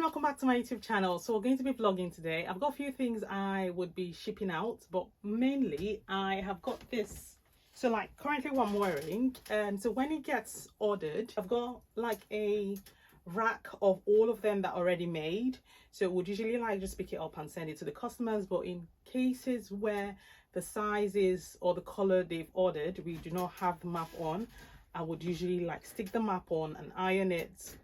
welcome back to my YouTube channel. So we're going to be vlogging today. I've got a few things I would be shipping out, but mainly I have got this. So like currently what I'm wearing, so when it gets ordered, I've got like a rack of all of them that are already made. So it would usually like just pick it up and send it to the customers, but in cases where the sizes or the color they've ordered we do not have the map on, I would usually like stick the map on and iron it,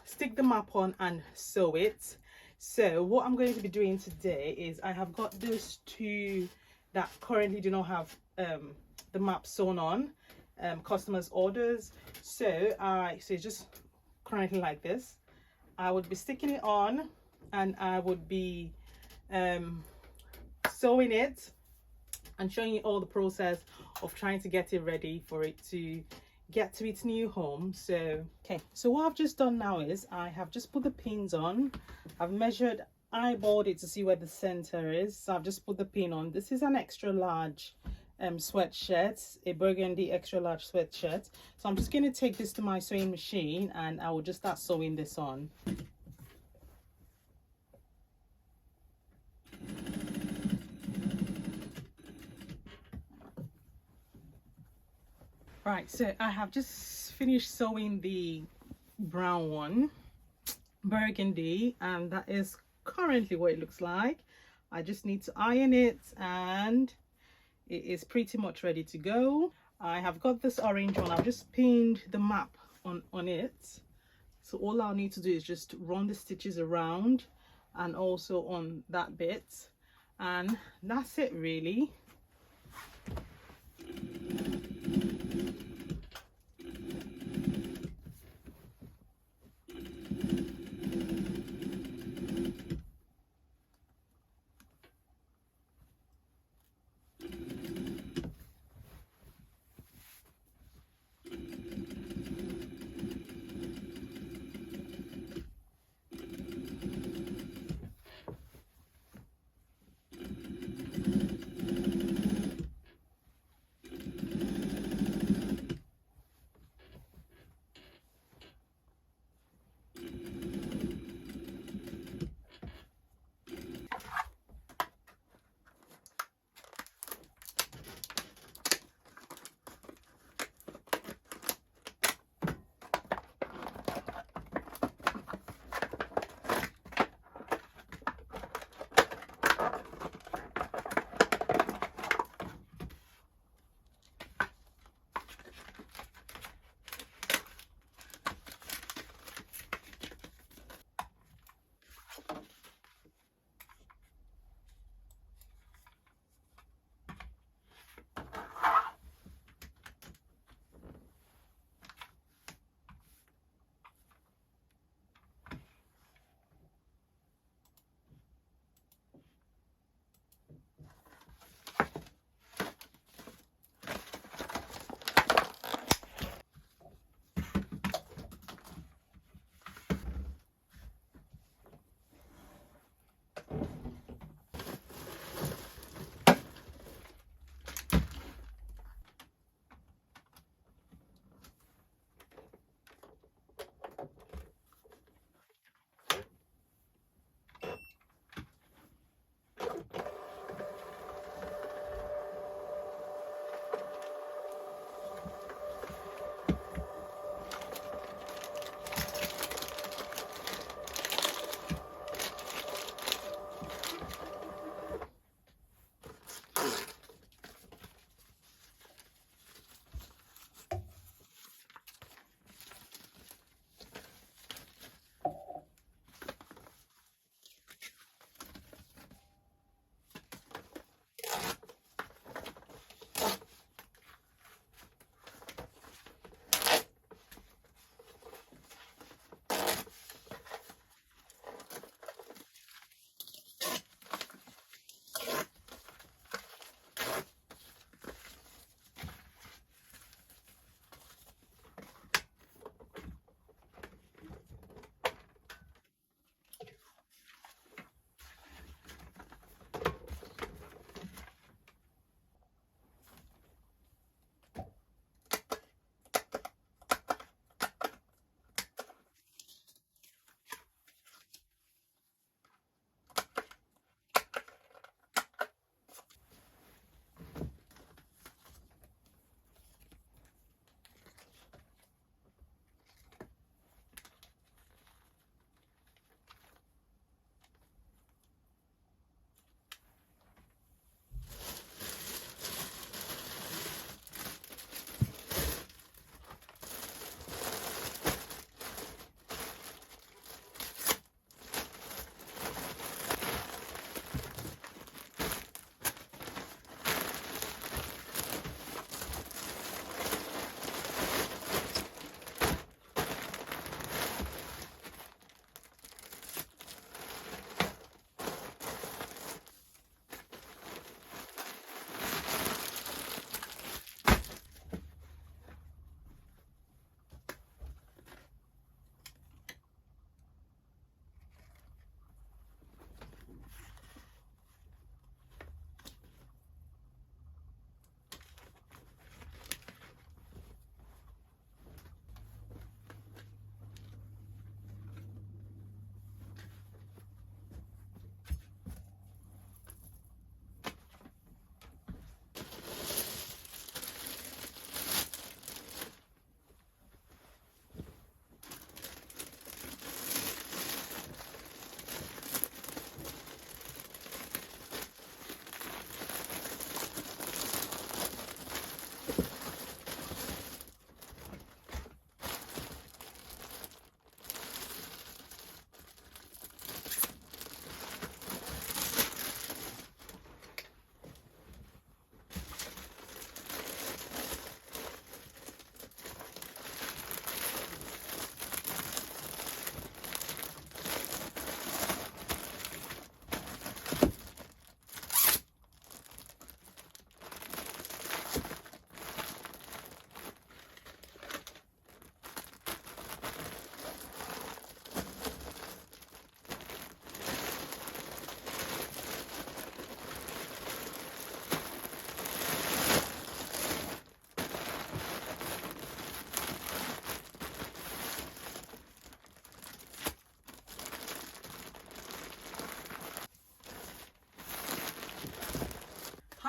stick the map on and sew it. So what I'm going to be doing today is I have got those two that currently do not have the map sewn on, customers orders. So it's just currently like this. I would be sticking it on and I would be sewing it and showing you all the process of trying to get it ready for it to get to its new home. So okay, so what I've just done now is I have just put the pins on. I've measured, eyeballed it to see where the center is, so I've just put the pin on. This is an extra large sweatshirt, a burgundy extra large sweatshirt. So I'm just going to take this to my sewing machine and I will just start sewing this on. Right, so I have just finished sewing the brown one, burgundy, and that is currently what it looks like. I just need to iron it and it is pretty much ready to go. I have got this orange one. I've just pinned the map on it, so all I'll need to do is just run the stitches around and also on that bit, and that's it really.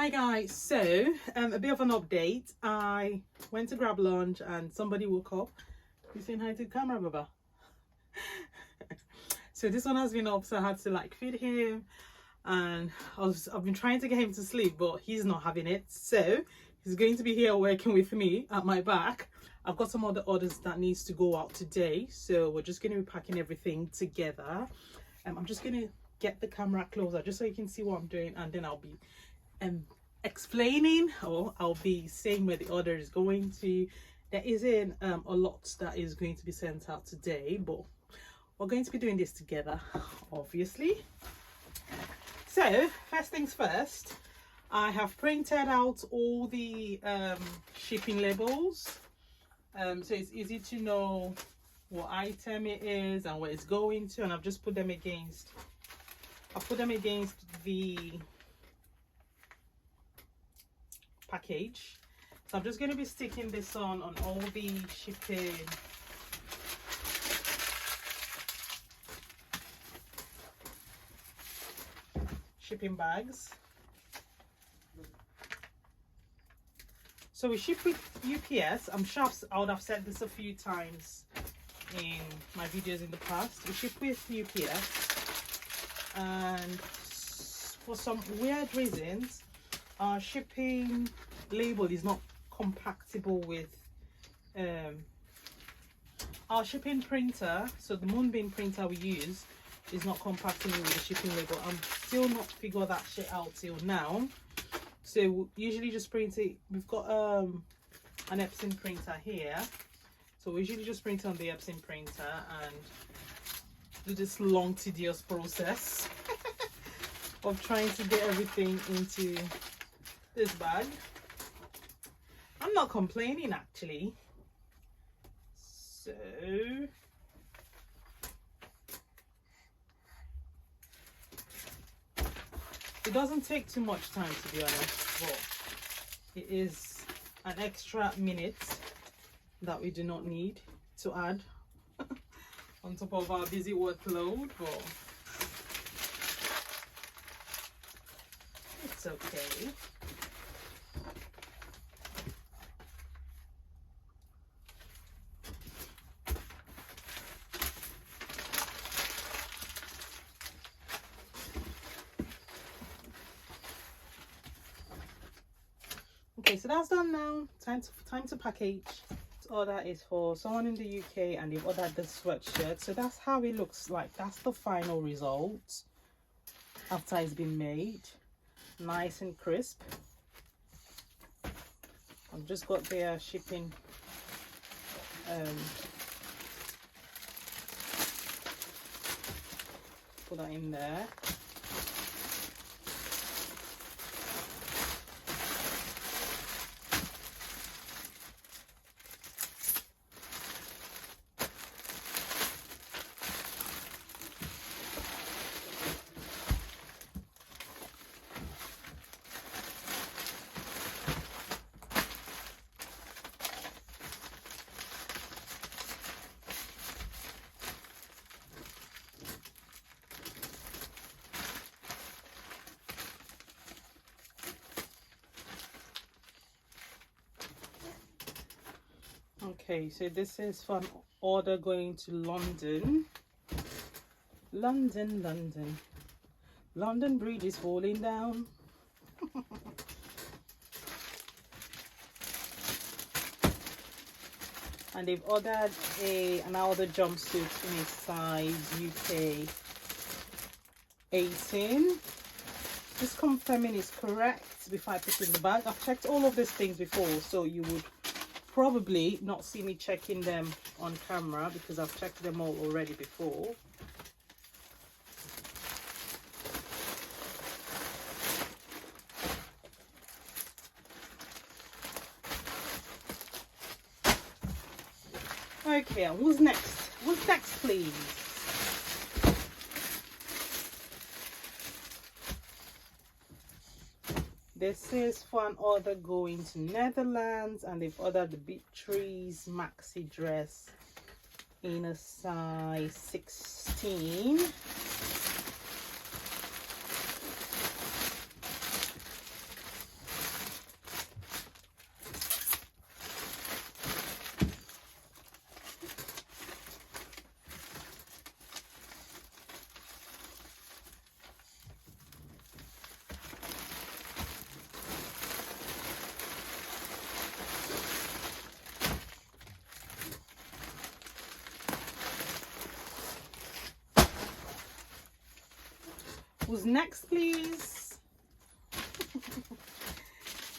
Hi guys, so a bit of an update. I went to grab lunch and somebody woke up. You saying hi to the camera, Baba? So this one has been up, so I had to like feed him, and I've been trying to get him to sleep, but he's not having it. So he's going to be here working with me at my back. I've got some other orders that needs to go out today, so we're just going to be packing everything together. I'm just going to get the camera closer just so you can see what I'm doing, and then I'll be explaining, or I'll be saying where the order is going to. There isn't a lot that is going to be sent out today, but we're going to be doing this together, obviously. So first things first, I have printed out all the shipping labels, so it's easy to know what item it is and where it's going to, and I've just put them against the package. So I'm just going to be sticking this on all the shipping bags. So we ship with UPS. I'm sure I would have said this a few times in my videos in the past. We ship with UPS, and for some weird reasons our shipping label is not compatible with our shipping printer. So the Moonbeam printer we use is not compatible with the shipping label. I'm still not figured that shit out till now. So we usually just print it. We've got an Epson printer here, so we usually just print on the Epson printer and do this long tedious process of trying to get everything into this bag. I'm not complaining actually. So it doesn't take too much time, to be honest, but it is an extra minute that we do not need to add on top of our busy workload, but it's okay. Okay, so that's done now. Time to package. This order is for someone in the UK, and they've ordered this sweatshirt. So that's how it looks like. That's the final result after it's been made. Nice and crisp. I've just got their shipping put that in there. Okay, so this is for an order going to London. London Bridge is falling down. And they've ordered another jumpsuit in a size UK 18. Just confirming is correct before I put it in the bag. I've checked all of these things before, so you would probably not see me checking them on camera because I've checked them all already before. Okay, who's next? Who's next, please? This is for an order going to Netherlands, and they've ordered the Beatrice maxi dress in a size 16. Who's next, please?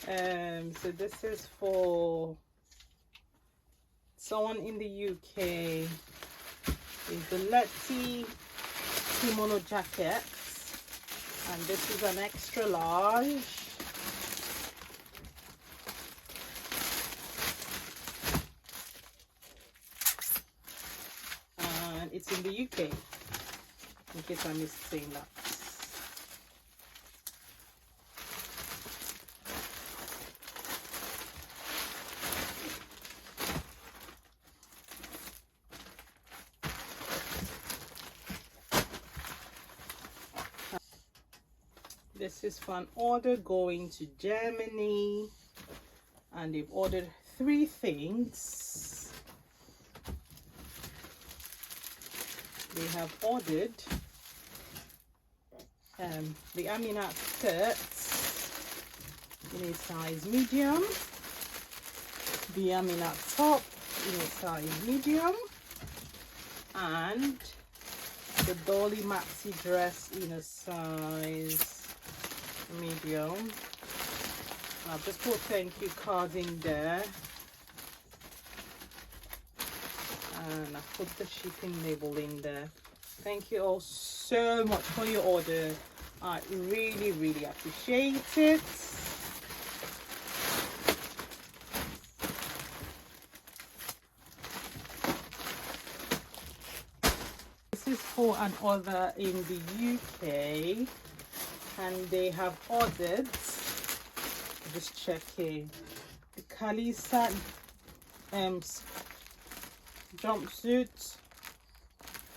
So this is for someone in the UK. Is the Letty kimono jacket, and this is an extra large. And it's in the UK, in case I missed saying that. This is for an order going to Germany, and they've ordered 3 things. They have ordered the Aminat skirts in a size medium, the Aminat top in a size medium, and the Dolly Maxi dress in a size medium. I've just put thank you cards in there, and I put the shipping label in there. Thank you all so much for your order. I really appreciate it. This is for an order in the UK, and they have ordered, just checking, the Kalisa jumpsuit,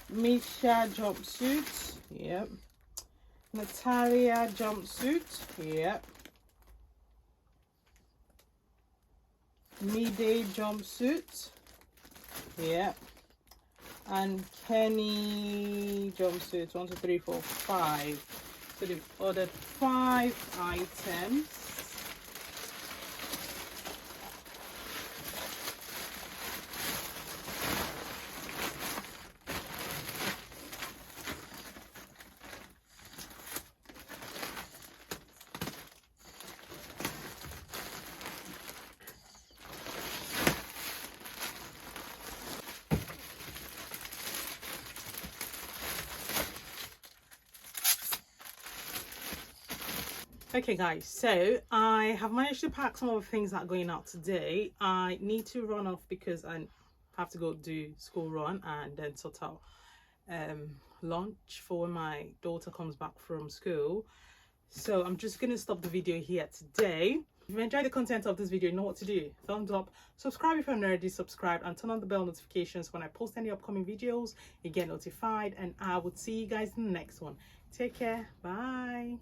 Misha jumpsuit, yep, Natalia jumpsuit, yep, Midday jumpsuit, yep, and Kenny jumpsuit. 1 2 3 4 5. So they've ordered 5 items. Okay guys, so I have managed to pack some of the things that are going out today. I need to run off because I have to go do school run and then sort out lunch for when my daughter comes back from school. So I'm just going to stop the video here today. If you enjoyed the content of this video, you know what to do. Thumbs up, subscribe if you're not already subscribed, and turn on the bell notifications when I post any upcoming videos. You get notified, and I will see you guys in the next one. Take care. Bye.